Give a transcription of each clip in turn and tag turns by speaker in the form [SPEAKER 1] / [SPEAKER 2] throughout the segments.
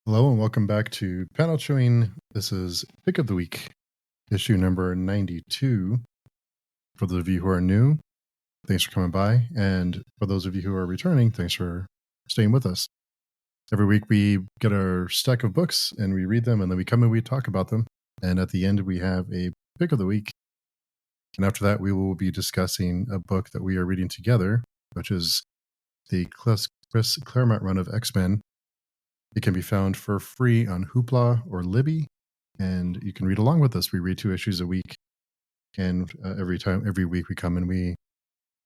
[SPEAKER 1] Hello and welcome back to Panel Chewing. This is Pick of the Week, issue number 92. For those of you who are new, thanks for coming by. And for those of you who are returning, thanks for staying with us. Every week we get our stack of books and we read them, and then we come and we talk about them. And at the end, we have a Pick of the Week. And after that, we will be discussing a book that we are reading together, which is the Chris Claremont run of X-Men. It can be found for free on Hoopla or Libby, and you can read along with us. We read 2 issues a week, and every week we come and we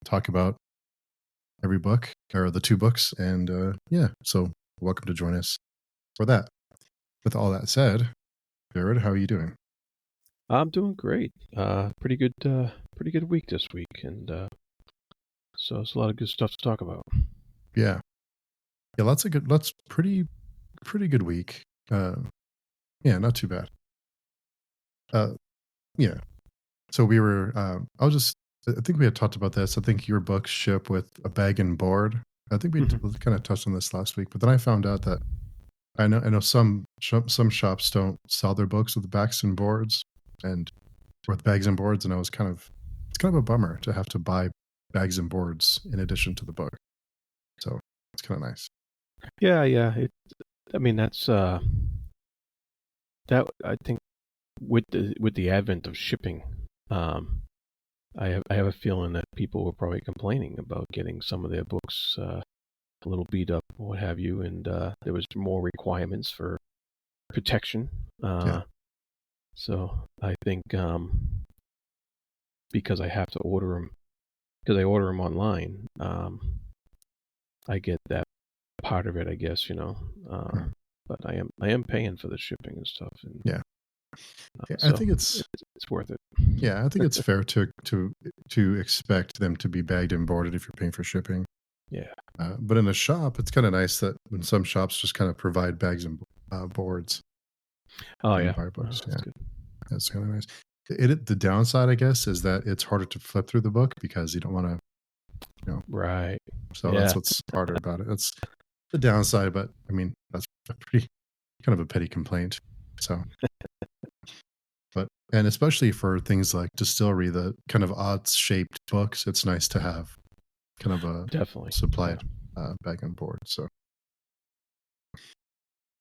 [SPEAKER 1] talk about every book, or the 2 books, and so welcome to join us for that. With all that said, Jarrod, how are you doing?
[SPEAKER 2] I'm doing great. Pretty good week this week, and so it's a lot of good stuff to talk about.
[SPEAKER 1] Yeah, that's pretty good week. Not too bad. So we were. I think we had talked about this. I think your books ship with a bag and board. I think we kind of touched on this last week, but then I found out that I know some shops don't sell their books with backs and boards and with bags and boards, and it's kind of a bummer to have to buy bags and boards in addition to the book. So it's kind of nice.
[SPEAKER 2] Yeah. That's that. I think with the advent of shipping, I have a feeling that people were probably complaining about getting some of their books a little beat up, or what have you, and there was more requirements for protection. So I think because I have to order them, because I order them online, I get that part of it, I guess, but I am paying for the shipping and stuff. And,
[SPEAKER 1] I think it's
[SPEAKER 2] worth it.
[SPEAKER 1] Yeah, I think it's fair to expect them to be bagged and boarded if you're paying for shipping.
[SPEAKER 2] Yeah.
[SPEAKER 1] But in a shop, it's kind of nice that when some shops just kind of provide bags and boards.
[SPEAKER 2] Oh yeah.
[SPEAKER 1] Books.
[SPEAKER 2] That's good.
[SPEAKER 1] That's kind of nice. The downside, I guess, is that it's harder to flip through the book because you don't want to,
[SPEAKER 2] Right.
[SPEAKER 1] So that's what's harder about it. That's the downside, but I mean, that's a pretty kind of a petty complaint. So, and especially for things like distillery, the kind of odd shaped books, it's nice to have kind of a
[SPEAKER 2] definitely
[SPEAKER 1] supplied bag and board. So,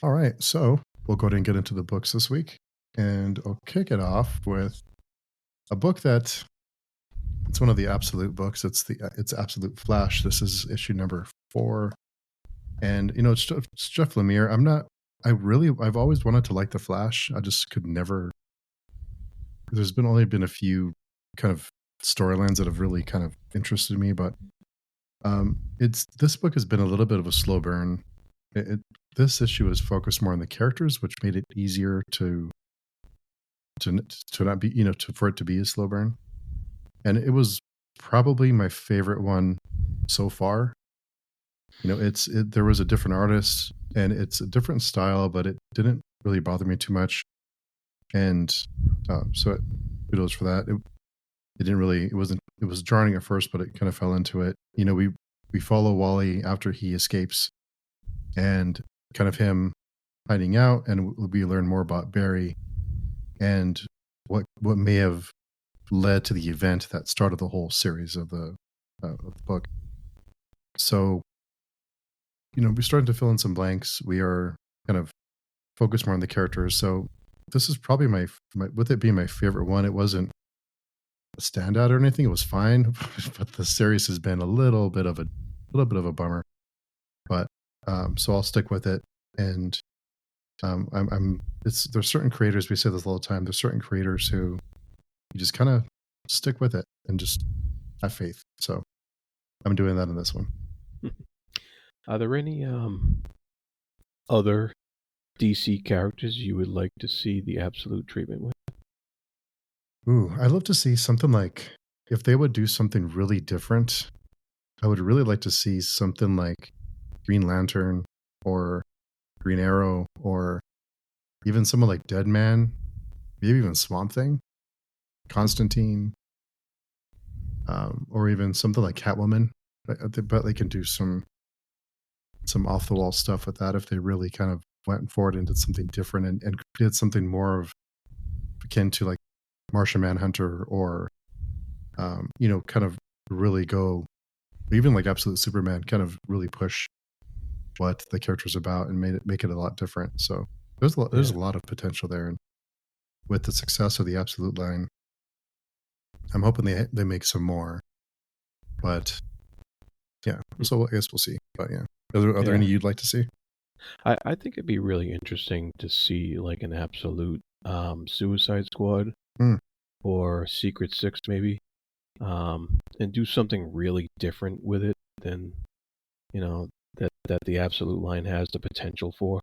[SPEAKER 1] all right, so we'll go ahead and get into the books this week, and I'll kick it off with a book that it's one of the absolute books. It's Absolute Flash. This is issue number 4, and it's Jeff Lemire. I've always wanted to like the Flash. I just could never. There's only been a few kind of storylines that have really kind of interested me, but this book has been a little bit of a slow burn. This issue is focused more on the characters, which made it easier to not be, for it to be a slow burn. And it was probably my favorite one so far. There was a different artist and it's a different style, but it didn't really bother me too much. And so kudos for that. It was jarring at first, but it kind of fell into it. We follow Wally after he escapes and kind of him hiding out, and we learn more about Barry and what may have led to the event that started the whole series of the book. So, we're starting to fill in some blanks. We are kind of focused more on the characters. So this is probably my with it being my favorite one. It wasn't a standout or anything. It was fine, but the series has been a little bit of a bummer. But so I'll stick with it. And there's certain creators, we say this all the time, there's certain creators who you just kind of stick with it and just have faith. So I'm doing that in this one.
[SPEAKER 2] Are there any other DC characters you would like to see the absolute treatment with?
[SPEAKER 1] Ooh, I'd love to see something like, if they would do something really different, I would really like to see something like Green Lantern or Green Arrow, or even someone like Deadman, maybe even Swamp Thing, Constantine, or even something like Catwoman. I bet they can do some off the wall stuff with that if they really kind of went forward and did something different and did something more of akin to like Martian Manhunter or kind of really go even like Absolute Superman, kind of really push what the character's about and make it a lot different. So there's a lot of potential there, and with the success of the Absolute line, I'm hoping they make some more. But yeah, so I guess we'll see. But yeah, are there any you'd like to see?
[SPEAKER 2] I think it'd be really interesting to see like an Absolute Suicide Squad or Secret Six maybe, and do something really different with it than that the Absolute line has the potential for.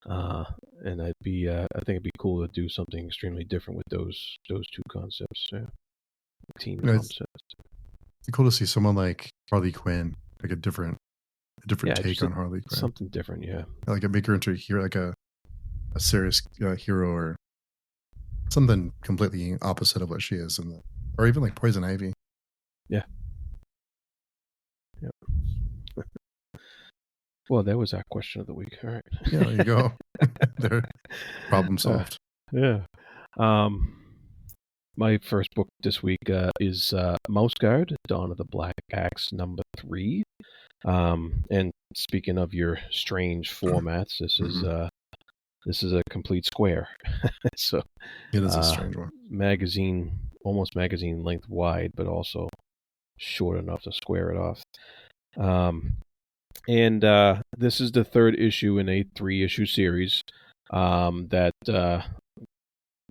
[SPEAKER 2] And I think it'd be cool to do something extremely different with those two concepts. Yeah, team concepts.
[SPEAKER 1] It's cool to see someone like Harley Quinn, like a different take on Harley Quinn.
[SPEAKER 2] Something different, yeah.
[SPEAKER 1] Like a make her into a hero, like a serious hero, or something completely opposite of what she is, or even like Poison Ivy.
[SPEAKER 2] Yeah. Yep. Well, that was our question of the week. All right.
[SPEAKER 1] Yeah, there you go. There, problem solved.
[SPEAKER 2] Yeah. My first book this week is Mouse Guard, Dawn of the Black Axe #3. And speaking of your strange formats, this is a complete square. So
[SPEAKER 1] it is a strange one.
[SPEAKER 2] Almost magazine length wide, but also short enough to square it off. And this is the third issue in a 3-issue series that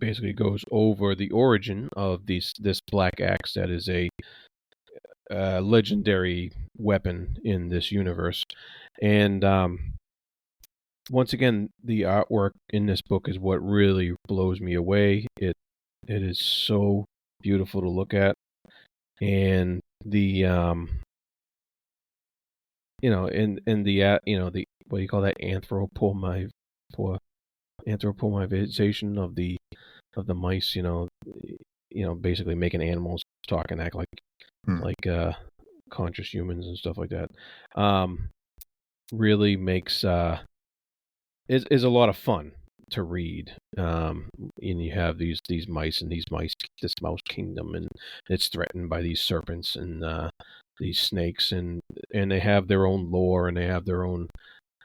[SPEAKER 2] basically goes over the origin of this Black Axe that is a legendary weapon in this universe. And once again, the artwork in this book is what really blows me away. It is so beautiful to look at, and the the what do you call that, anthropomorphization of the mice, basically making animals talk and act like conscious humans and stuff like that. Really makes is a lot of fun to read. And you have these mice and this mouse kingdom, and it's threatened by these serpents and these snakes, and they have their own lore and they have their own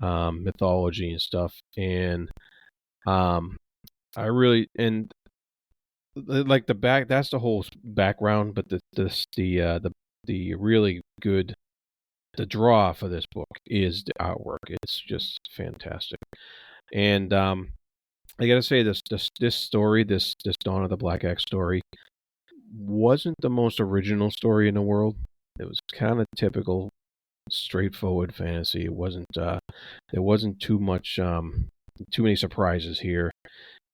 [SPEAKER 2] mythology and stuff. And I really, and like that's the whole background, but the really good, the draw for this book is the artwork. It's just fantastic. And I gotta say, this story, this Dawn of the Black Axe story, wasn't the most original story in the world. It was kind of typical, straightforward fantasy. It wasn't there wasn't too many surprises here,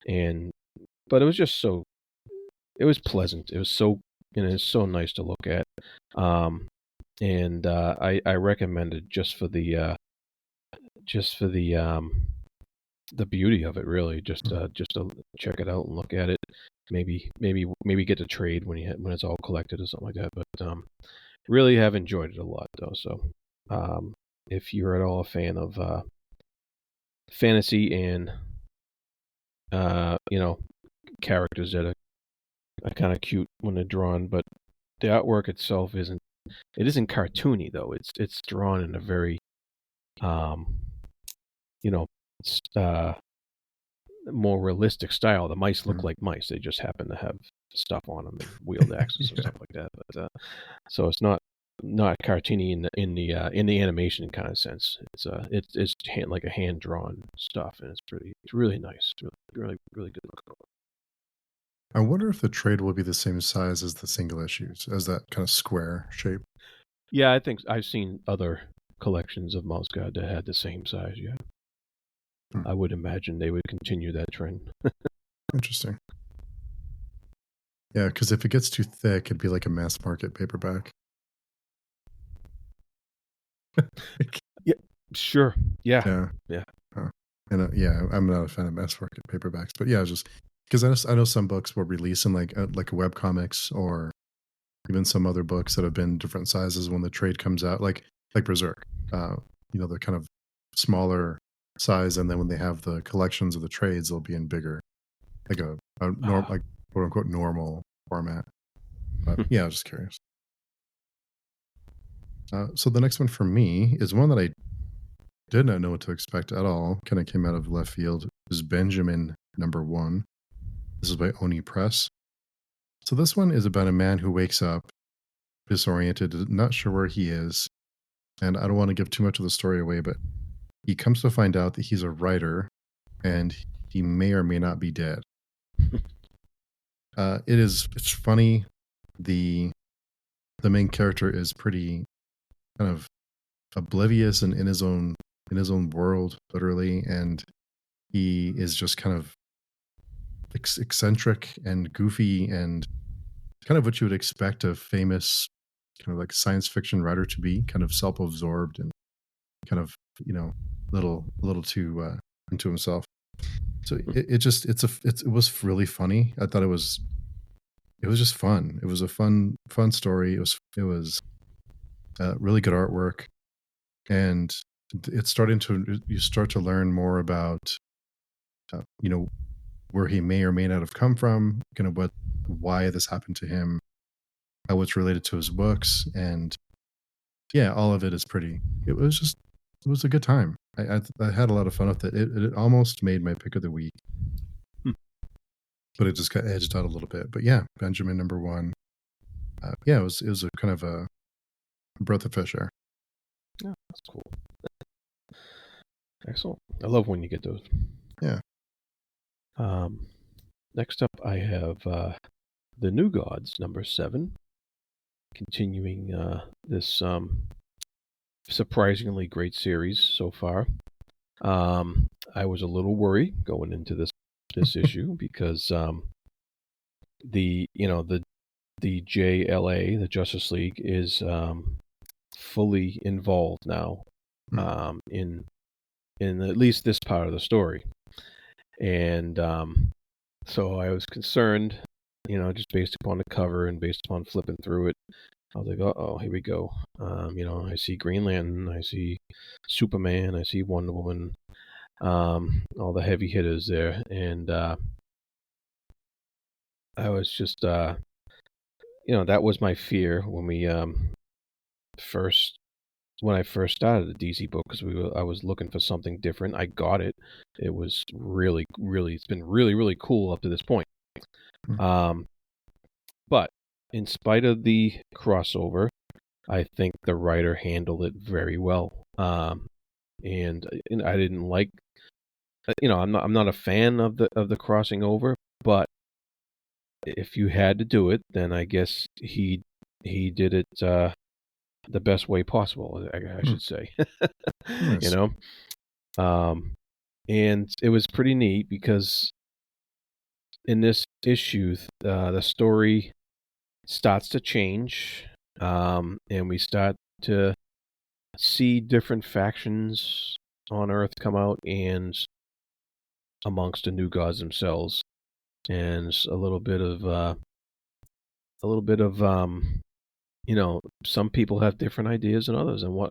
[SPEAKER 2] but it was just it was pleasant. It was it's so nice to look at. And I recommend it just for the beauty of it, really. Just to check it out and look at it. Maybe get the trade when it's all collected or something like that. But really have enjoyed it a lot, though. So if you're at all a fan of fantasy and characters that are kind of cute when they're drawn, but the artwork itself isn't cartoony, though. It's drawn in a very more realistic style. The mice look like mice. They just happen to have stuff on them and wield axes and stuff like that. But so it's not cartoony in the animation kind of sense. It's like a hand drawn stuff, and it's really nice. Really good look.
[SPEAKER 1] I wonder if the trade will be the same size as the single issues, as that kind of square shape.
[SPEAKER 2] Yeah, I think I've seen other collections of Mouse Guard that had the same size. Yeah. I would imagine they would continue that trend.
[SPEAKER 1] Interesting. Yeah, because if it gets too thick, it'd be like a mass market paperback.
[SPEAKER 2] Yeah, sure. Yeah.
[SPEAKER 1] And I'm not a fan of mass market paperbacks, but yeah, just because I know some books will release in like a web comics, or even some other books that have been different sizes when the trade comes out, like Berserk. They're kind of smaller size, and then when they have the collections of the trades, they'll be in bigger, like like quote unquote normal format. But yeah, I was just curious. So the next one for me is one that I did not know what to expect at all. Kind of came out of left field. It was Benjamin #1. This is by Oni Press. So this one is about a man who wakes up disoriented, not sure where he is. And I don't want to give too much of the story away, but he comes to find out that he's a writer and he may or may not be dead. It's funny. The main character is pretty kind of oblivious and in his own world, literally, and he is just kind of eccentric and goofy and kind of what you would expect a famous kind of like science fiction writer to be, kind of self-absorbed and kind of, little too into himself. So it was really funny. I thought it was just fun. It was a fun story. It was really good artwork, and it's you start to learn more about where he may or may not have come from, kind of why this happened to him, how it's related to his books, and yeah, all of it is pretty. It was a good time. I had a lot of fun with it. It almost made my pick of the week, but it just got edged out a little bit. But yeah, Benjamin #1. Yeah, it was a kind of a breath of fresh air.
[SPEAKER 2] Yeah, that's cool. Excellent. I love when you get those.
[SPEAKER 1] Yeah.
[SPEAKER 2] Next up, I have The New Gods, #7. Continuing this surprisingly great series so far. I was a little worried going into this issue because the JLA, the Justice League, is fully involved now in at least this part of the story, and so I was concerned, just based upon the cover and based upon flipping through it. I was like, oh, here we go. I see Green Lantern, I see Superman, I see Wonder Woman, all the heavy hitters there, and I was just, that was my fear when we when I first started the DC book, because I was looking for something different. I got it. It was really, really, it's been really, really cool up to this point. But in spite of the crossover, I think the writer handled it very well. And I didn't like, I'm not a fan of the crossing over, but if you had to do it, then I guess he did it the best way possible, I should say.
[SPEAKER 1] Nice.
[SPEAKER 2] And it was pretty neat because in this issue, the story starts to change, and we start to see different factions on Earth come out and amongst the New Gods themselves, and a little bit of some people have different ideas than others, and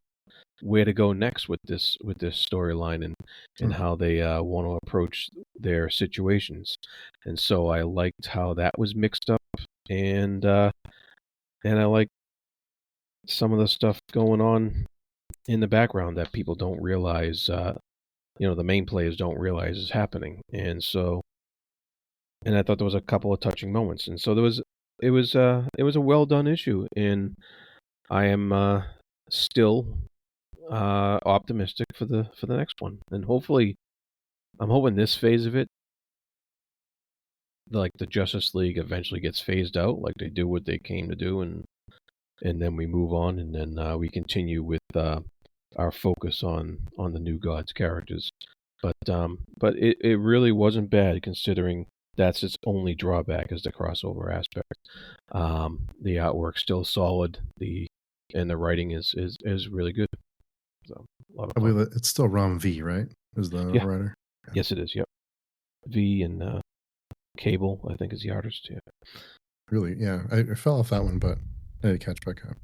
[SPEAKER 2] where to go next with this storyline, and how they want to approach their situations. And so I liked how that was mixed up, and I like some of the stuff going on in the background that people don't realize, the main players don't realize is happening. And I thought there was a couple of touching moments, and so it was a well done issue, and I am still optimistic for the next one, and hopefully, I'm hoping this phase of it, like the Justice League, eventually gets phased out, like they do what they came to do, and then we move on, and then we continue with our focus on the New Gods characters. But it really wasn't bad, considering that's its only drawback, is the crossover aspect. The artwork's still solid, and the writing is really good. So a lot of
[SPEAKER 1] I believe it's still Ram V, right? Is the writer?
[SPEAKER 2] Yeah. Yes, it is. Yep. V and Cable, I think, is the artist. Yeah.
[SPEAKER 1] Really? Yeah. I fell off that one, but I had to catch back up.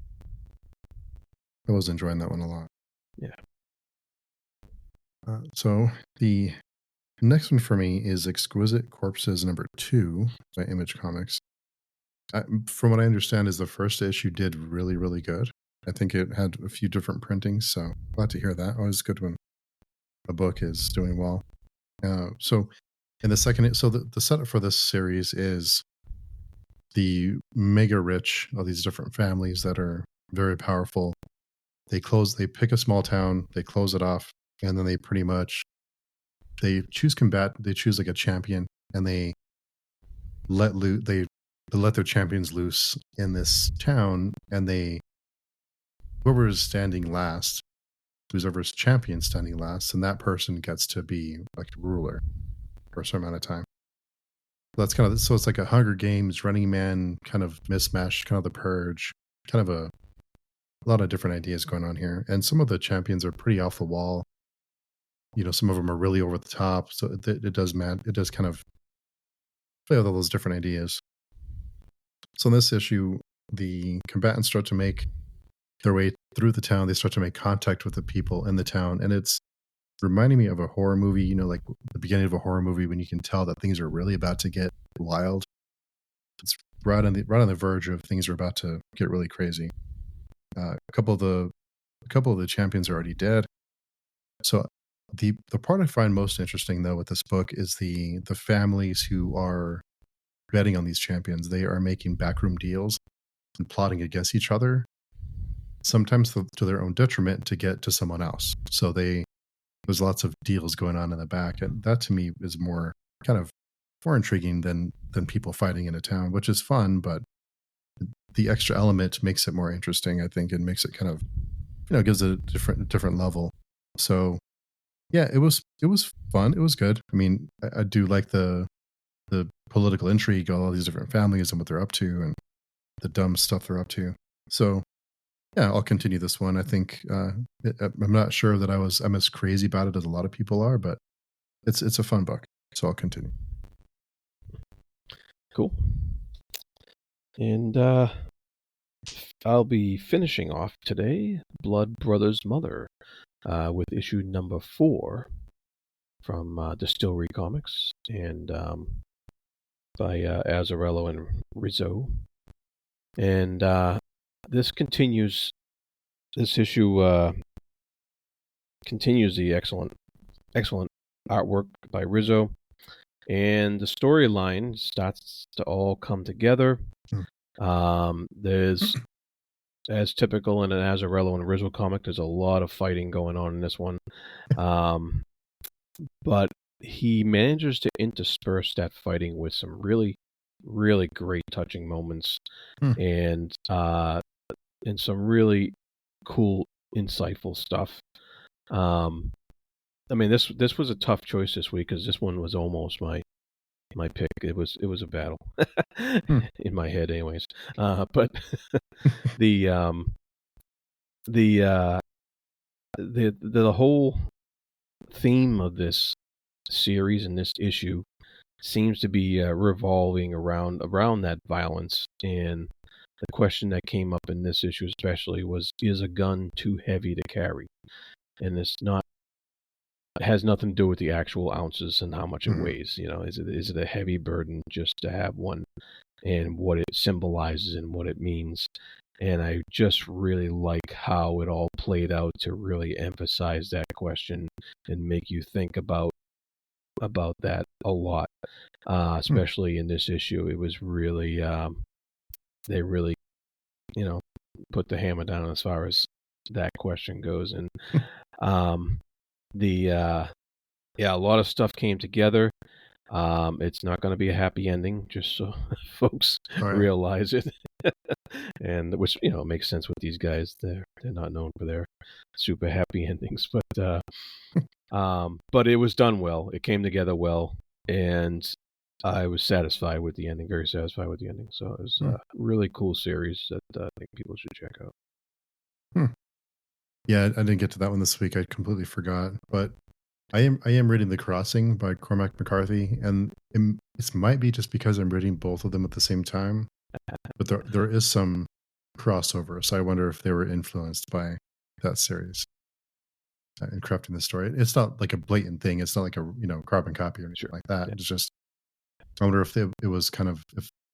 [SPEAKER 1] I was enjoying that one a lot.
[SPEAKER 2] Yeah.
[SPEAKER 1] So the next one for me is Exquisite Corpses #2 by Image Comics. From what I understand, is the first issue did really, really good. I think it had a few different printings, so glad to hear that. Always good when a book is doing well. So in the second, so the setup for this series is the mega rich, all these different families that are very powerful. They pick a small town, they close it off, and then they pretty much they choose like a champion, and they let their champions loose in this town, and whoever is standing last, whoever's champion standing last, and that person gets to be like ruler for a certain amount of time. That's kind of, so it's like a Hunger Games, Running Man kind of mismatch, kind of the Purge, kind of a lot of different ideas going on here. And some of the champions are pretty off the wall. Some of them are really over the top. So it does kind of play with all those different ideas. So in this issue, the combatants start to make their way through the town. They start to make contact with the people in the town, and it's reminding me of a horror movie. Like the beginning of a horror movie when you can tell that things are really about to get wild. It's right on the verge of things are about to get really crazy. A couple of the champions are already dead. So the part I find most interesting though with this book is the families who are betting on these champions. They are making backroom deals and plotting against each other, sometimes to their own detriment, to get to someone else. So there's lots of deals going on in the back, and that to me is more intriguing than people fighting in a town, which is fun, but the extra element makes it more interesting, I think, and makes it kind of, gives it a different level. So yeah, it was fun. It was good. I mean, I do like the political intrigue, all these different families and what they're up to, and the dumb stuff they're up to. So yeah, I'll continue this one. I think I'm not sure that I'm as crazy about it as a lot of people are, but it's a fun book, so I'll continue.
[SPEAKER 2] Cool. And I'll be finishing off today Blood Brothers Mother with issue number 4 from Distillery Comics, and by Azzarello and Rizzo. And this issue continues the excellent artwork by Rizzo, and the storyline starts to all come together. There's, as typical in an Azzarello and Rizzo comic, there's a lot of fighting going on in this one. But he manages to intersperse that fighting with some really, really great touching moments, and some really cool, insightful stuff. I mean, this was a tough choice this week because this one was almost my pick. It was a battle in my head, anyways. But the whole theme of this series and this issue seems to be revolving around that violence. And the question that came up in this issue especially was, is a gun too heavy to carry? And it has nothing to do with the actual ounces and how much it weighs. Is it a heavy burden just to have one, and what it symbolizes and what it means? And I just really like how it all played out to really emphasize that question and make you think about that a lot, especially in this issue. It was really, they really, put the hammer down as far as that question goes. And a lot of stuff came together. It's not going to be a happy ending, just so folks realize it. And which makes sense with these guys. They're not known for their super happy endings, but it was done well. It came together well, and I was satisfied with the ending. Very satisfied with the ending. So it was a really cool series that I think people should check out.
[SPEAKER 1] Yeah, I didn't get to that one this week. I completely forgot, but I am reading The Crossing by Cormac McCarthy, and it might be just because I'm reading both of them at the same time, but there is some crossover. So I wonder if they were influenced by that series. in crafting the story. It's not like a blatant thing. It's not like a carbon copy or anything
[SPEAKER 2] Sure.
[SPEAKER 1] like that.
[SPEAKER 2] Yeah.
[SPEAKER 1] It's just, I wonder if it was kind of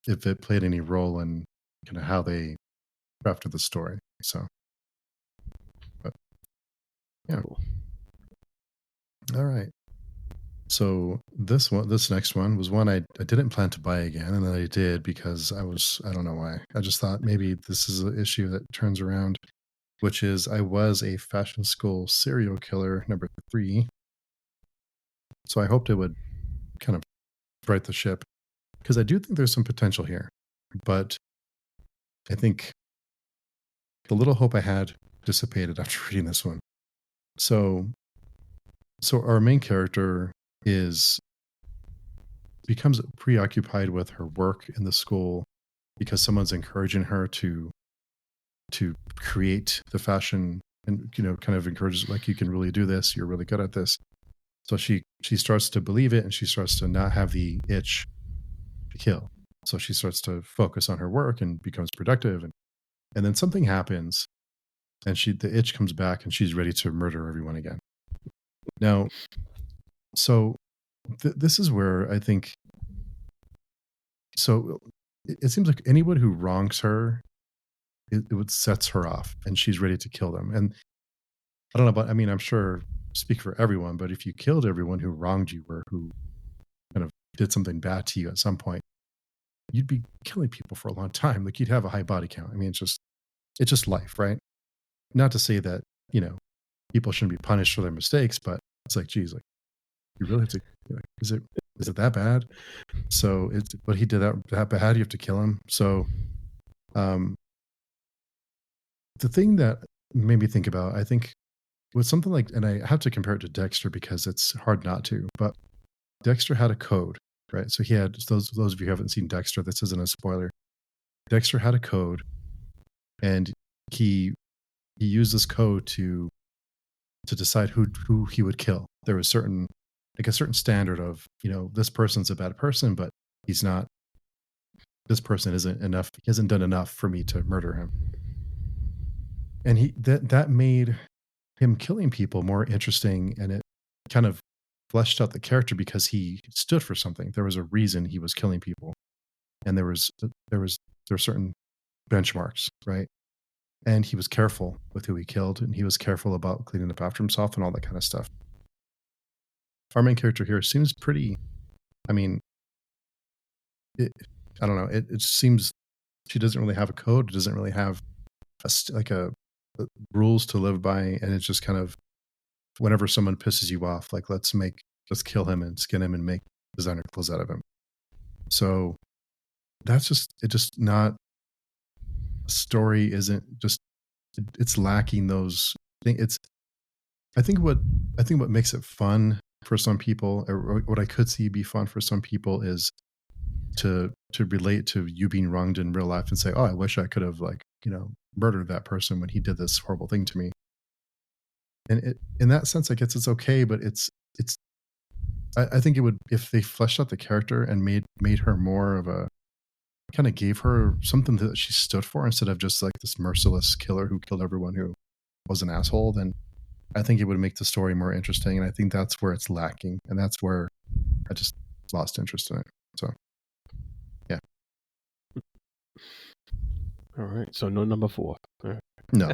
[SPEAKER 1] if it played any role in kind of how they crafted the story. So, but yeah,
[SPEAKER 2] Cool.
[SPEAKER 1] all right. So this next one was one I didn't plan to buy again, and then I did because I don't know why. I just thought maybe this is an issue that turns around, which is I was a fashion school serial killer number 3. So I hoped it would kind of right the ship because I do think there's some potential here, but I think the little hope I had dissipated after reading this one. So our main character is becomes preoccupied with her work in the school because someone's encouraging her to create the fashion, and kind of encourages, like, you can really do this, you're really good at this. So she starts to believe it, and she starts to not have the itch to kill. So she starts to focus on her work and becomes productive, and then something happens, and the itch comes back, and she's ready to murder everyone again. Now, so this is where I think, so it seems like anyone who wrongs her, it would sets her off, and she's ready to kill them. And I don't know about, I mean, I'm sure speak for everyone, but if you killed everyone who wronged you or who kind of did something bad to you at some point, you'd be killing people for a long time. Like, you'd have a high body count. I mean, it's just life, right? Not to say that, people shouldn't be punished for their mistakes, but it's like, geez, like, you really have to, is it that bad? So but he did that bad, you have to kill him. So, the thing that made me think about, I think, with something like, and I have to compare it to Dexter because it's hard not to, but Dexter had a code, right? So he had, those of you who haven't seen Dexter, this isn't a spoiler. Dexter had a code, and he used this code to decide who he would kill. There was a certain standard of, this person's a bad person, but he's not. This person isn't enough. He hasn't done enough for me to murder him. And that made him killing people more interesting, and it kind of fleshed out the character because he stood for something. There was a reason he was killing people, and there were certain benchmarks, right? And he was careful with who he killed, and he was careful about cleaning up after himself and all that kind of stuff. Our main character here seems pretty. I mean, I don't know. It seems she doesn't really have a code. Doesn't really have a rules to live by, and it's just kind of, whenever someone pisses you off, like, let's kill him and skin him and make designer clothes out of him. So that's just not, the story isn't just, it's lacking those things. I think what makes it fun for some people, or what I could see be fun for some people, is to relate to you being wronged in real life and say, oh, I wish I could have, like, murdered that person when he did this horrible thing to me. And in that sense, I guess it's okay, but I think it would, if they fleshed out the character and made her more of a, kind of gave her something that she stood for, instead of just like this merciless killer who killed everyone who was an asshole, then I think it would make the story more interesting. And I think that's where it's lacking, and that's where I just lost interest in it. So, yeah.
[SPEAKER 2] All right. So no number 4. All right.
[SPEAKER 1] No,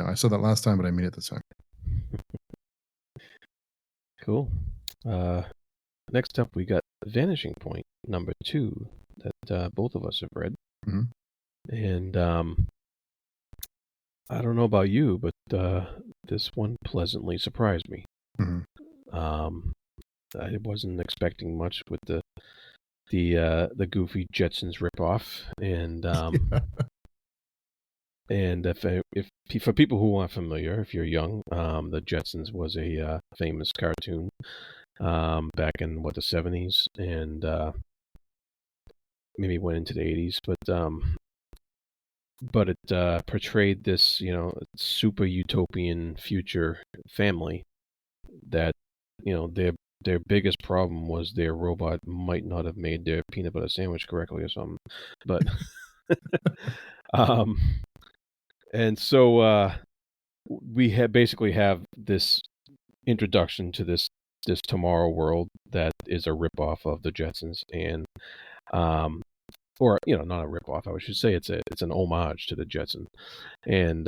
[SPEAKER 1] I said that last time, but I mean it this time.
[SPEAKER 2] Cool. Next up, we got Vanishing Point number 2 that both of us have read.
[SPEAKER 1] Mm-hmm.
[SPEAKER 2] And I don't know about you, but this one pleasantly surprised me.
[SPEAKER 1] Mm-hmm.
[SPEAKER 2] I wasn't expecting much with the Goofy Jetsons ripoff, and
[SPEAKER 1] Yeah.
[SPEAKER 2] and if for people who aren't familiar, if you're young, the Jetsons was a famous cartoon back in the 70s, and maybe went into the 80s, but it portrayed this, super utopian future family that, their biggest problem was their robot might not have made their peanut butter sandwich correctly or something. But and so we basically have this introduction to this tomorrow world that is a ripoff of the Jetsons, and or not a ripoff. I should say it's an homage to the Jetsons, and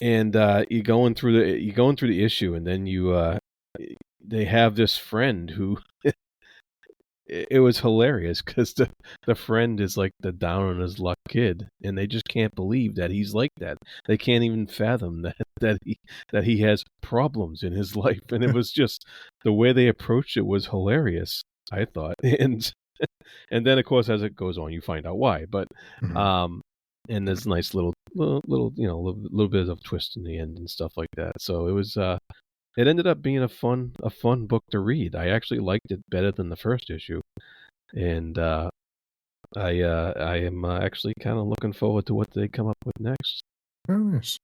[SPEAKER 2] you're going through the issue, and then they have this friend who it was hilarious because the friend is like the down on his luck kid, and they just can't believe that he's like that. They can't even fathom that he has problems in his life, and it was just the way they approached it was hilarious, I thought. And then of course as it goes on, you find out why. But and there's nice little little bit of twist in the end and stuff like that. So it was it ended up being a fun book to read. I actually liked it better than the first issue, and I am actually kind of looking forward to what they come up with next.
[SPEAKER 1] Oh, nice.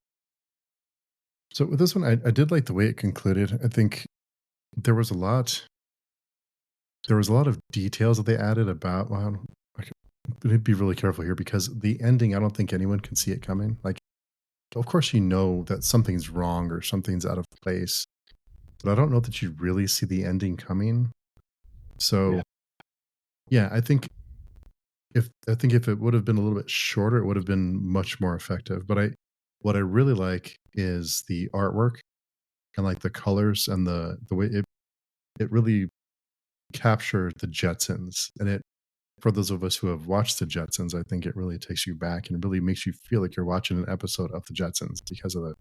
[SPEAKER 1] So with this one, I did like the way it concluded. I think there was a lot of details that they added about. Well, I need to be really careful here because the ending, I don't think anyone can see it coming. Like, of course, you know that something's wrong or something's out of place, but I don't know that you really see the ending coming. So, yeah, I think if it would have been a little bit shorter, it would have been much more effective. But what I really like is the artwork and like the colors and the way it really captured the Jetsons, and it, for those of us who have watched the Jetsons, I think it really takes you back and it really makes you feel like you're watching an episode of the Jetsons because of the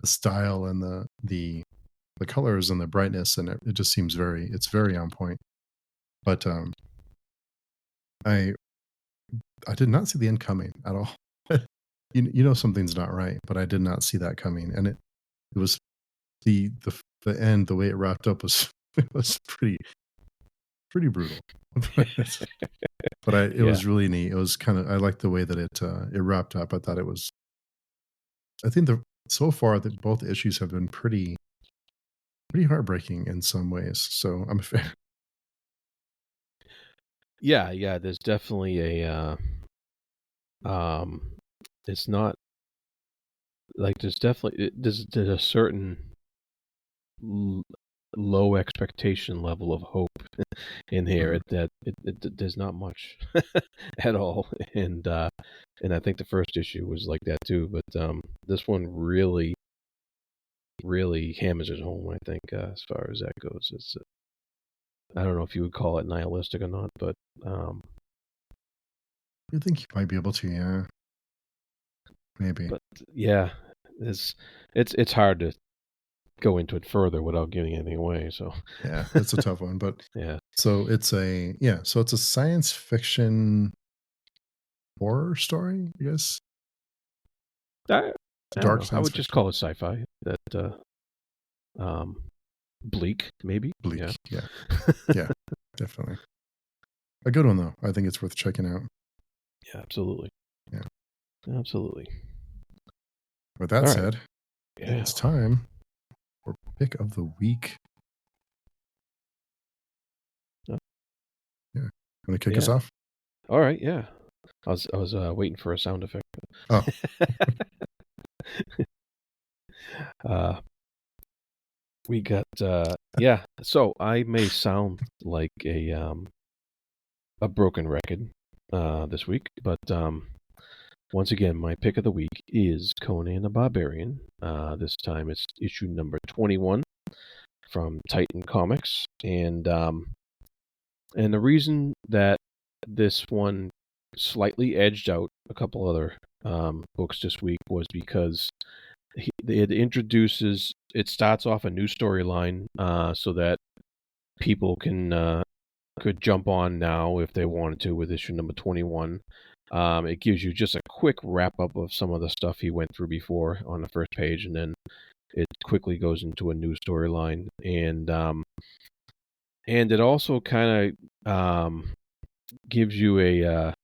[SPEAKER 1] style and the colors and the brightness, and it just seems it's very on point. But I did not see the end coming at all. you know something's not right, but I did not see that coming, and it was the end, the way it wrapped up was it was pretty brutal. But it was really neat. It was I liked the way that it wrapped up. I thought it was. I think so far that both issues have been pretty heartbreaking in some ways. So I'm a fan.
[SPEAKER 2] Yeah. There's definitely a it's not like there's a certain low expectation level of hope in here that there's not much at all, and I think the first issue was like that too, but this one really hammers it home, I think, as far as that goes. It's I don't know if you would call it nihilistic or not, but
[SPEAKER 1] You think you might be able to, yeah, maybe.
[SPEAKER 2] But yeah, it's hard to go into it further without giving anything away. So
[SPEAKER 1] yeah, it's a tough one, but
[SPEAKER 2] yeah.
[SPEAKER 1] So it's a science fiction horror story, I guess.
[SPEAKER 2] I
[SPEAKER 1] Dark
[SPEAKER 2] don't know. I would
[SPEAKER 1] science
[SPEAKER 2] just
[SPEAKER 1] fiction.
[SPEAKER 2] call it sci-fi. That bleak, maybe.
[SPEAKER 1] Bleak,
[SPEAKER 2] Yeah.
[SPEAKER 1] yeah, definitely. A good one though. I think it's worth checking out.
[SPEAKER 2] Yeah, absolutely.
[SPEAKER 1] Yeah.
[SPEAKER 2] Absolutely.
[SPEAKER 1] With that said,
[SPEAKER 2] yeah,
[SPEAKER 1] it's time for pick of the week. Yeah. Want to kick us off?
[SPEAKER 2] All right, yeah. I was waiting for a sound effect.
[SPEAKER 1] Oh.
[SPEAKER 2] We got yeah. So I may sound like a broken record this week, but once again, my pick of the week is Conan the Barbarian. This time it's issue number 21 from Titan Comics, and the reason that this one slightly edged out a couple other books this week was because it starts off a new storyline so that people could jump on now if they wanted to with issue number 21. It gives you just a quick wrap up of some of the stuff he went through before on the first page, and then it quickly goes into a new storyline, and it also kind of gives you a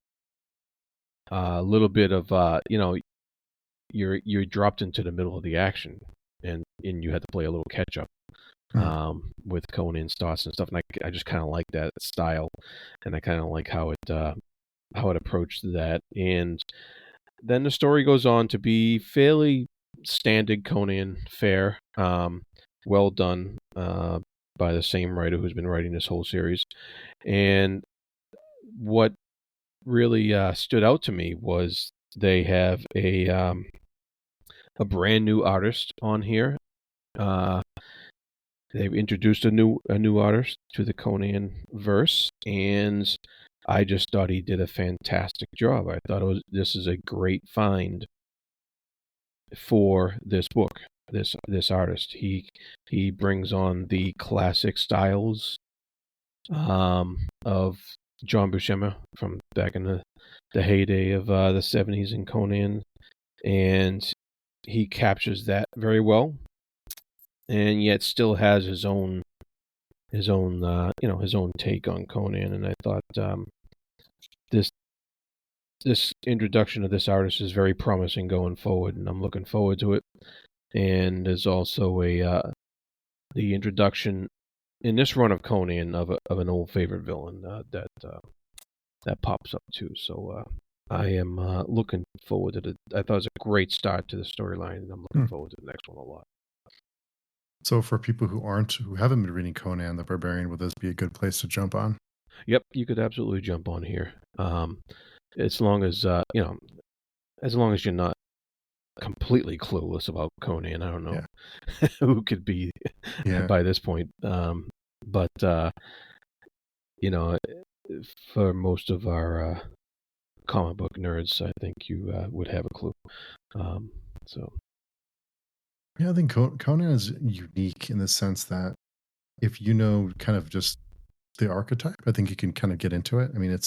[SPEAKER 2] little bit of you're dropped into the middle of the action, and you had to play a little catch up with Conan's thoughts and stuff, and I just kind of like that style, and I kind of like how it approached that. And then the story goes on to be fairly standard Conan fare. Well done by the same writer who's been writing this whole series. And what really stood out to me was they have a brand new artist on here. They've introduced a new artist to the Conan verse, and I just thought he did a fantastic job. I thought this is a great find for this book. This artist, he brings on the classic styles of John Buscema from back in the heyday of the 70s in Conan, and he captures that very well, and yet still has his own his own take on Conan. And I thought this introduction of this artist is very promising going forward, and I'm looking forward to it. And there's also the introduction in this run of Conan of an old favorite villain that pops up too. So I am looking forward to it. I thought it was a great start to the storyline, and I'm looking forward to the next one a lot.
[SPEAKER 1] So for people who haven't been reading Conan the Barbarian, would this be a good place to jump on?
[SPEAKER 2] Yep, you could absolutely jump on here. As long as as long as you're not completely clueless about Conan. I don't know who could be by this point. But for most of our comic book nerds, I think you would have a clue. So
[SPEAKER 1] yeah, I think Conan is unique in the sense that if you know kind of just the archetype, I think you can kind of get into it. I mean,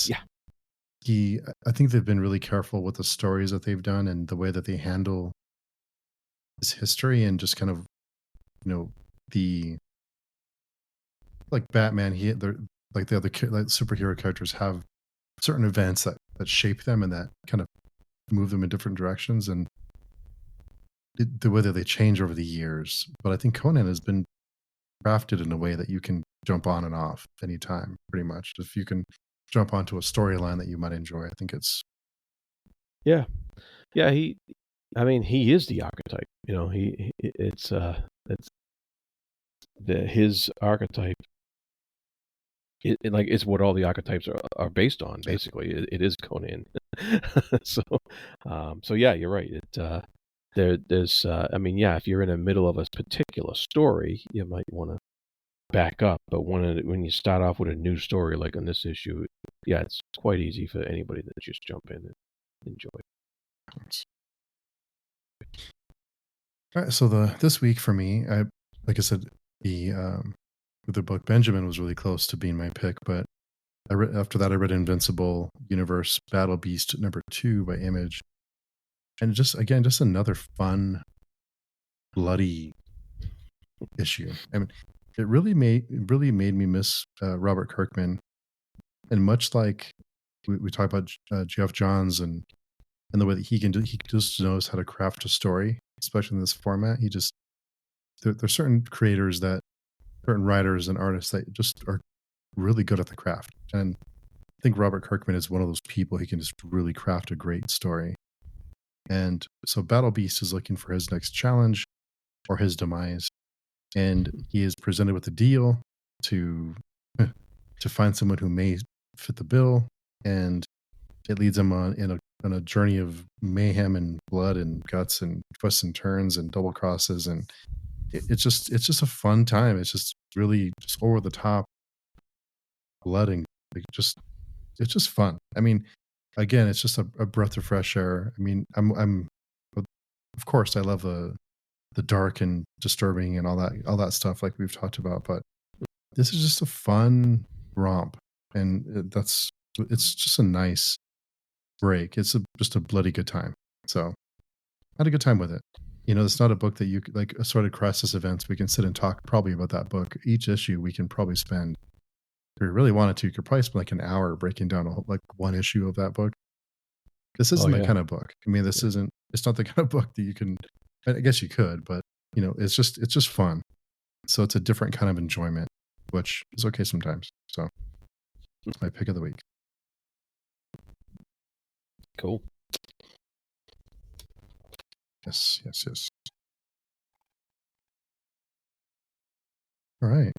[SPEAKER 1] I think they've been really careful with the stories that they've done and the way that they handle his history, and just kind of, the like Batman, they're like the other superhero characters have certain events that shape them and that kind of move them in different directions, and the way that they change over the years. But I think Conan has been crafted in a way that you can jump on and off anytime, pretty much. If you can jump onto a storyline that you might enjoy, I think it's
[SPEAKER 2] he is the archetype. His archetype. It's what all the archetypes are based on. Basically, it is Conan. So yeah, you're right. There's if you're in the middle of a particular story, you might want to back up. But when you start off with a new story, like on this issue, it's quite easy for anybody to just jump in and enjoy.
[SPEAKER 1] All right, so this week for me, like I said, the book Benjamin was really close to being my pick, but after that I read Invincible Universe Battle Beast #2 by Image, and just another fun, bloody issue. I mean, it really made me miss Robert Kirkman, and much like we talk about Geoff Johns and the way that he just knows how to craft a story, especially in this format. There's certain creators certain writers and artists that just are really good at the craft. And I think Robert Kirkman is one of those people. He can just really craft a great story. And so Battle Beast is looking for his next challenge or his demise. And he is presented with a deal to find someone who may fit the bill. And it leads him on a journey of mayhem and blood and guts and twists and turns and double crosses, and it's just a fun time. It's just really just over the top blood, and it's just fun. I mean, again, it's just a breath of fresh air. I mean, I'm of course I love the dark and disturbing and all that stuff like we've talked about, but this is just a fun romp, and it's just a nice break. It's just a bloody good time. So I had a good time with it. It's not a book that you like sort of crisis events. We can sit and talk probably about that book. Each issue we can probably spend, if we really wanted to, you could probably spend like an hour breaking down one issue of that book. This isn't that kind of book. I mean, it's not the kind of book that you can, I guess you could, but it's just fun. So it's a different kind of enjoyment, which is okay sometimes. So it's my pick of the week.
[SPEAKER 2] Cool.
[SPEAKER 1] Yes, yes, yes. All right.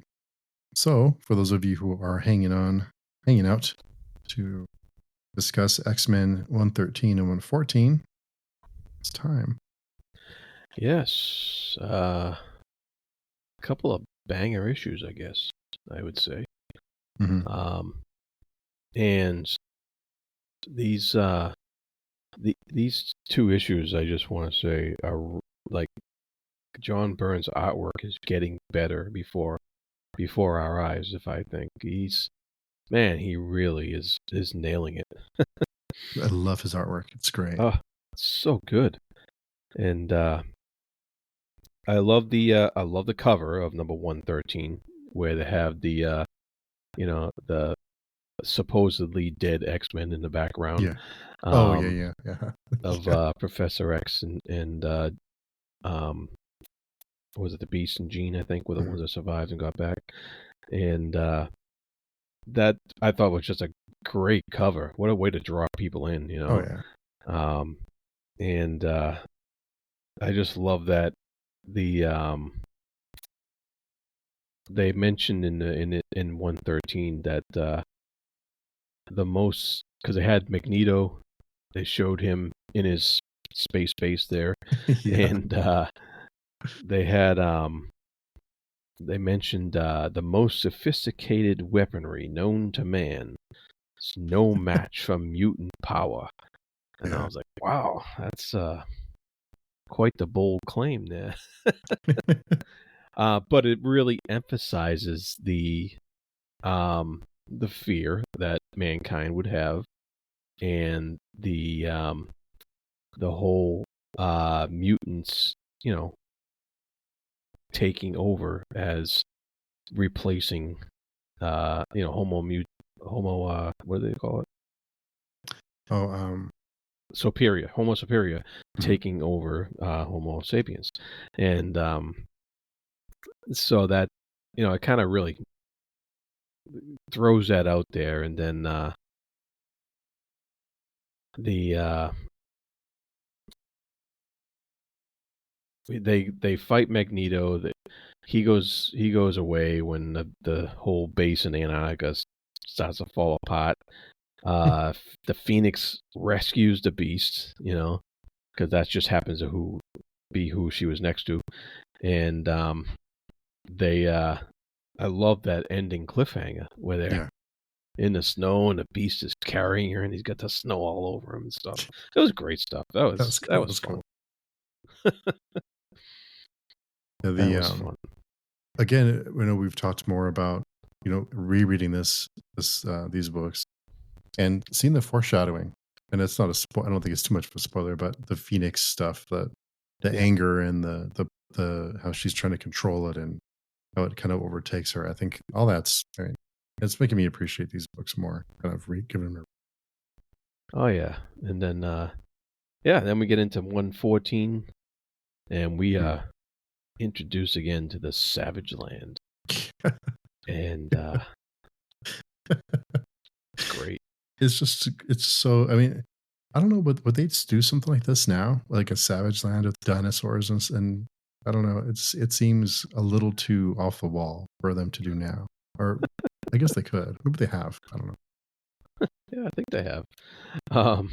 [SPEAKER 1] So, for those of you who are hanging out to discuss X-Men 113 and 114, it's time.
[SPEAKER 2] Yes. A couple of banger issues, I guess, I would say.
[SPEAKER 1] Mhm.
[SPEAKER 2] And these these two issues, I just want to say, are like John Byrne's artwork is getting better before our eyes. If I think he really is nailing it.
[SPEAKER 1] I love his artwork. It's great.
[SPEAKER 2] Oh, it's so good. And I love the cover of number 113 where they have the the supposedly dead X-Men in the background.
[SPEAKER 1] Yeah. Oh, yeah,
[SPEAKER 2] Um,
[SPEAKER 1] yeah, yeah.
[SPEAKER 2] of
[SPEAKER 1] Yeah.
[SPEAKER 2] Professor X and um, was it the Beast and Jean? I think were the
[SPEAKER 1] Mhm.
[SPEAKER 2] ones that survived and got back. And that I thought was just a great cover. What a way to draw people in, you
[SPEAKER 1] Oh,
[SPEAKER 2] know.
[SPEAKER 1] yeah.
[SPEAKER 2] Um, and I just love that the they mentioned in 113 that the most because they had Magneto, they showed him in his space base there,
[SPEAKER 1] Yeah.
[SPEAKER 2] and they had they mentioned the most sophisticated weaponry known to man. It's no match for mutant power. And I
[SPEAKER 1] Yeah.
[SPEAKER 2] was like, wow, that's quite the bold claim there. But it really emphasizes the fear that mankind would have, and the whole mutants, you know, taking over as replacing homo what do they call it?
[SPEAKER 1] Oh,
[SPEAKER 2] Homo superior
[SPEAKER 1] mhm.
[SPEAKER 2] taking over Homo sapiens. And so that it kind of really throws that out there, and then the they fight Magneto. He goes away when the whole base in Antarctica starts to fall apart. The Phoenix rescues the Beast, because that just happens to be who she was next to, and they I love that ending cliffhanger where they're
[SPEAKER 1] Yeah.
[SPEAKER 2] in the snow and the Beast is carrying her and he's got the snow all over him and stuff. It was great stuff. That
[SPEAKER 1] That was
[SPEAKER 2] was that
[SPEAKER 1] cool. That
[SPEAKER 2] was
[SPEAKER 1] was
[SPEAKER 2] fun.
[SPEAKER 1] cool. Yeah,
[SPEAKER 2] That was fun.
[SPEAKER 1] again, we've talked more about, rereading these books and seeing the foreshadowing. And it's not I don't think it's too much of a spoiler, but the Phoenix stuff, the
[SPEAKER 2] Yeah.
[SPEAKER 1] anger and the how she's trying to control it and how it kind of overtakes her. I think all that's right. It's making me appreciate these books more. Kind of giving them.
[SPEAKER 2] Oh yeah. And then then we get into 114 and we introduce again to the Savage Land. And it's great.
[SPEAKER 1] It's so. I mean, I don't know. Would they do something like this now, like a Savage Land with dinosaurs and I don't know. It seems a little too off the wall for them to do now. Or I guess they could. Maybe they have. I don't know.
[SPEAKER 2] Yeah, I think they have. Um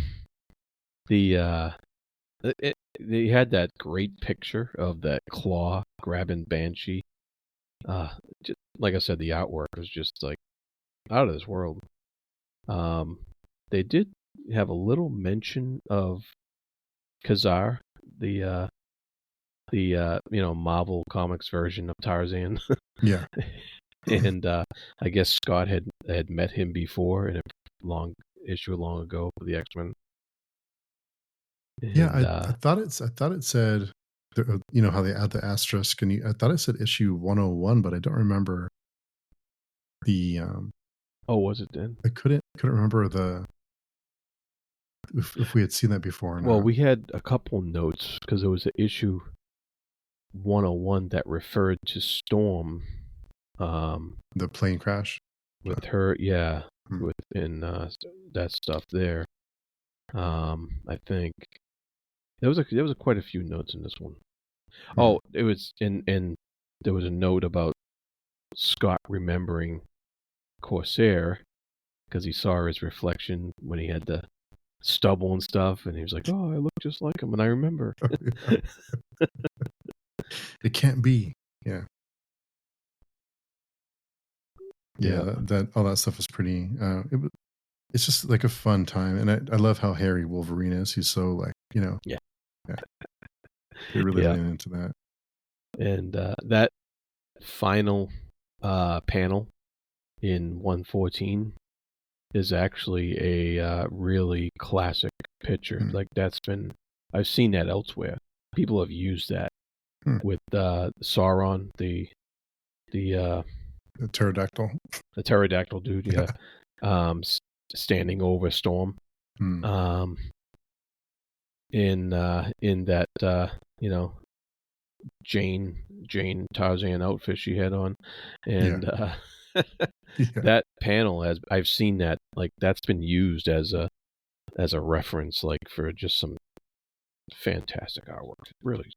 [SPEAKER 2] the they had that great picture of that claw grabbing Banshee. Just, like I said, the artwork was just like out of this world. Um, they did have a little mention of Kazar, the Marvel Comics version of Tarzan,
[SPEAKER 1] Yeah.
[SPEAKER 2] and I guess Scott had met him before in a long issue long ago for the X-Men,
[SPEAKER 1] Yeah,
[SPEAKER 2] and
[SPEAKER 1] I thought it said, how they add the asterisk, and I thought it said issue 101, but I don't remember the.
[SPEAKER 2] oh, was it then?
[SPEAKER 1] I couldn't remember the if we had seen that before or
[SPEAKER 2] Well,
[SPEAKER 1] not.
[SPEAKER 2] we had a couple notes because there was an issue 101 that referred to Storm, um,
[SPEAKER 1] The plane crash.
[SPEAKER 2] with her, yeah,
[SPEAKER 1] Hmm.
[SPEAKER 2] within that stuff there. I think. there was quite a few notes in this one.
[SPEAKER 1] Mm.
[SPEAKER 2] Oh, it was and there was a note about Scott remembering Corsair because he saw his reflection when he had the stubble and stuff, and he was like, "Oh, I look just like him," and I remember.
[SPEAKER 1] Yeah. It can't be. Yeah. Yeah,
[SPEAKER 2] Yeah,
[SPEAKER 1] that all that stuff is pretty. It's just like a fun time, and I love how hairy Wolverine is. He's so like
[SPEAKER 2] yeah,
[SPEAKER 1] yeah, they really
[SPEAKER 2] yeah.
[SPEAKER 1] lean into that.
[SPEAKER 2] And that final panel in 114 is actually a really classic picture.
[SPEAKER 1] Mm.
[SPEAKER 2] Like I've seen that elsewhere. People have used that
[SPEAKER 1] Mm.
[SPEAKER 2] with Sauron, the uh,
[SPEAKER 1] The pterodactyl.
[SPEAKER 2] the pterodactyl dude, yeah, um, standing over Storm.
[SPEAKER 1] Mm.
[SPEAKER 2] Um, in that you know Jane Tarzan outfit she had on,
[SPEAKER 1] Yeah,
[SPEAKER 2] and
[SPEAKER 1] yeah,
[SPEAKER 2] that panel has I've seen that, like, that's been used as a reference, like, for just some fantastic artwork. Really,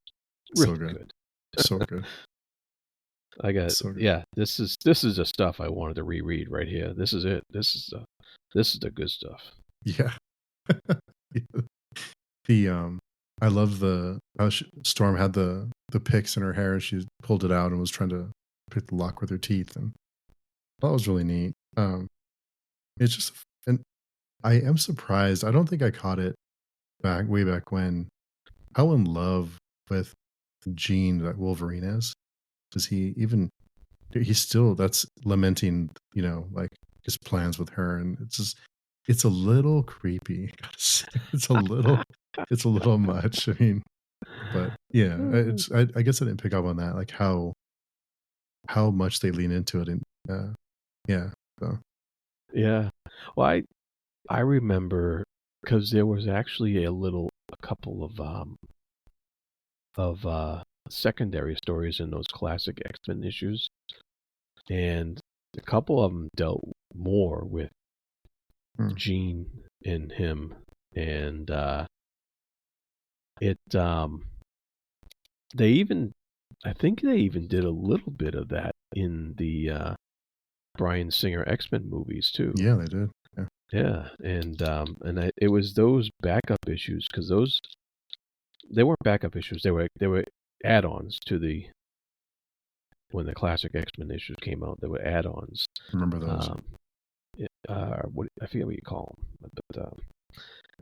[SPEAKER 1] so
[SPEAKER 2] really
[SPEAKER 1] good,
[SPEAKER 2] good.
[SPEAKER 1] so good,
[SPEAKER 2] I got
[SPEAKER 1] so good.
[SPEAKER 2] yeah. This is the stuff I wanted to reread right here. This is it. This is the good stuff.
[SPEAKER 1] Yeah. The I love the how Storm had the picks in her hair, and she pulled it out and was trying to pick the lock with her teeth, and that was really neat. It's just, and I am surprised. I don't think I caught it way back when. How in love with Jean that Wolverine is? Does he even? He's still that's lamenting, like his plans with her, and it's a little creepy. I gotta say. It's a little much. I mean, but yeah, I guess I didn't pick up on that, like how much they lean into it, and yeah, so
[SPEAKER 2] Yeah. Well, I remember because there was actually a couple of secondary stories in those classic X-Men issues, and a couple of them dealt more with
[SPEAKER 1] mm,
[SPEAKER 2] Jean and him, and it they even I think they even did a little bit of that in the Bryan Singer X-Men movies too.
[SPEAKER 1] yeah, they did. Yeah.
[SPEAKER 2] Yeah, and it was those backup issues because those they weren't backup issues. They were add-ons to the when the classic X-Men issues came out. They were add-ons.
[SPEAKER 1] Remember those?
[SPEAKER 2] Um, what I forget what you call them,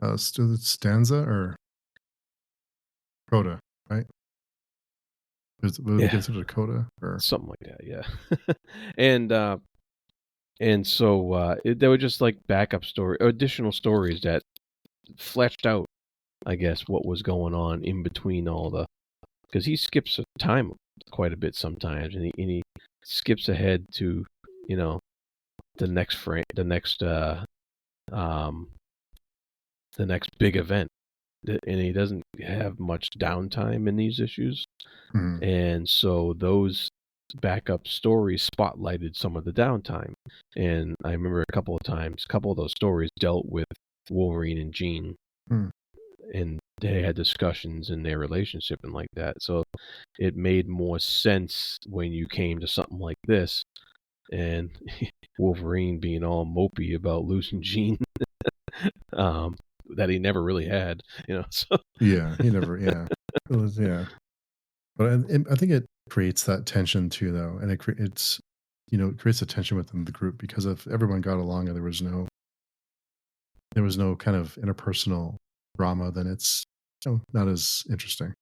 [SPEAKER 2] but
[SPEAKER 1] Still Stanza or Coda, right? Would we
[SPEAKER 2] yeah,
[SPEAKER 1] consider Coda or
[SPEAKER 2] something like that. Yeah, and so they were just like backup story, additional stories that fleshed out, I guess, what was going on in between all the because he skips time quite a bit sometimes, and he skips ahead to you know um the next big event, and he doesn't have much downtime in these issues,
[SPEAKER 1] mm,
[SPEAKER 2] and so those backup stories spotlighted some of the downtime, and I remember a couple of those stories dealt with Wolverine and Jean,
[SPEAKER 1] mm,
[SPEAKER 2] and they had discussions in their relationship and like that. So it made more sense when you came to something like this, and Wolverine being all mopey about losing Jean, um, that he never really had, So
[SPEAKER 1] yeah, he never, yeah, it was, yeah, but I think it creates that tension too, though, and it's it creates a tension within the group because if everyone got along and there was no kind of interpersonal drama, then it's not as interesting.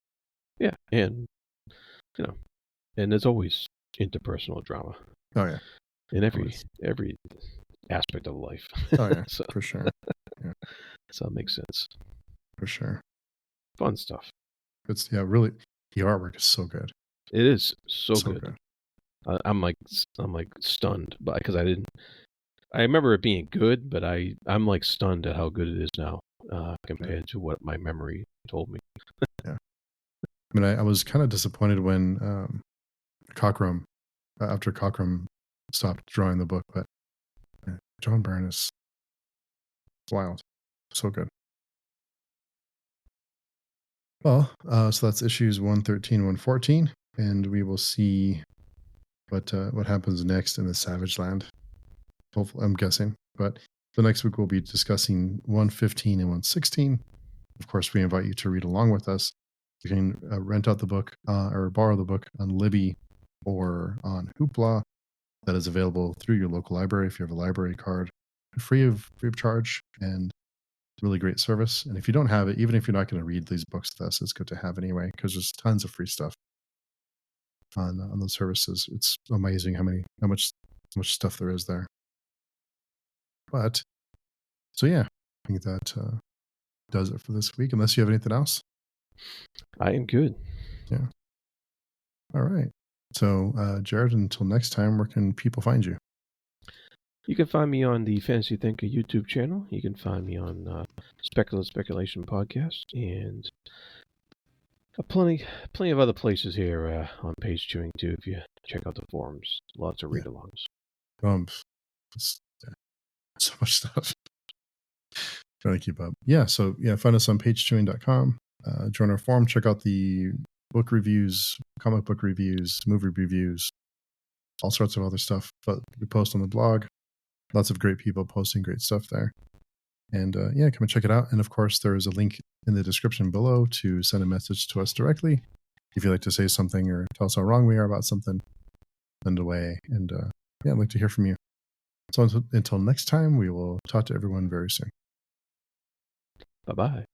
[SPEAKER 2] yeah, and you know, and there's always interpersonal drama
[SPEAKER 1] Oh yeah,
[SPEAKER 2] in
[SPEAKER 1] always.
[SPEAKER 2] every aspect of life.
[SPEAKER 1] Oh yeah,
[SPEAKER 2] so
[SPEAKER 1] for sure. Yeah,
[SPEAKER 2] so it makes sense.
[SPEAKER 1] for sure.
[SPEAKER 2] Fun stuff.
[SPEAKER 1] It's yeah, really. The artwork is so good,
[SPEAKER 2] It is so
[SPEAKER 1] so
[SPEAKER 2] good.
[SPEAKER 1] good.
[SPEAKER 2] I'm like stunned because I didn't. I remember it being good, but I'm like stunned at how good it is now
[SPEAKER 1] Yeah,
[SPEAKER 2] compared to what my memory told me.
[SPEAKER 1] yeah. I mean, I was kind of disappointed when Cockrum after Cockrum stopped drawing the book, but John Byrne is wild, so good. Well, so that's issues 113, 114, and we will see what happens next in the Savage Land. Hopefully, I'm guessing. But the next week we'll be discussing 115 and 116. Of course, we invite you to read along with us. You can rent out the book or borrow the book on Libby or on Hoopla. That is available through your local library if you have a library card, free of charge, and really great service. And if you don't have it, even if you're not going to read these books with us, it's good to have anyway because there's tons of free stuff on those services. It's amazing how much stuff there is there. But so yeah, I think that does it for this week. Unless you have anything else,
[SPEAKER 2] I am good.
[SPEAKER 1] Yeah. All right. So, Jarrod, until next time, where can people find you?
[SPEAKER 2] You can find me on the Fantasy Thinker YouTube channel. You can find me on Speculative Speculation Podcast and plenty of other places here on Page Chewing too. If you check out the forums, lots of read-alongs.
[SPEAKER 1] So much stuff. Trying to keep up. Yeah. So yeah, find us on pagechewing.com. Join our forum. Check out the book reviews, comic book reviews, movie reviews, all sorts of other stuff. But we post on the blog. Lots of great people posting great stuff there. And yeah, come and check it out. And of course, there is a link in the description below to send a message to us directly. If you'd like to say something or tell us how wrong we are about something, send it away. And yeah, I'd like to hear from you. So until next time, we will talk to everyone very soon.
[SPEAKER 2] Bye-bye.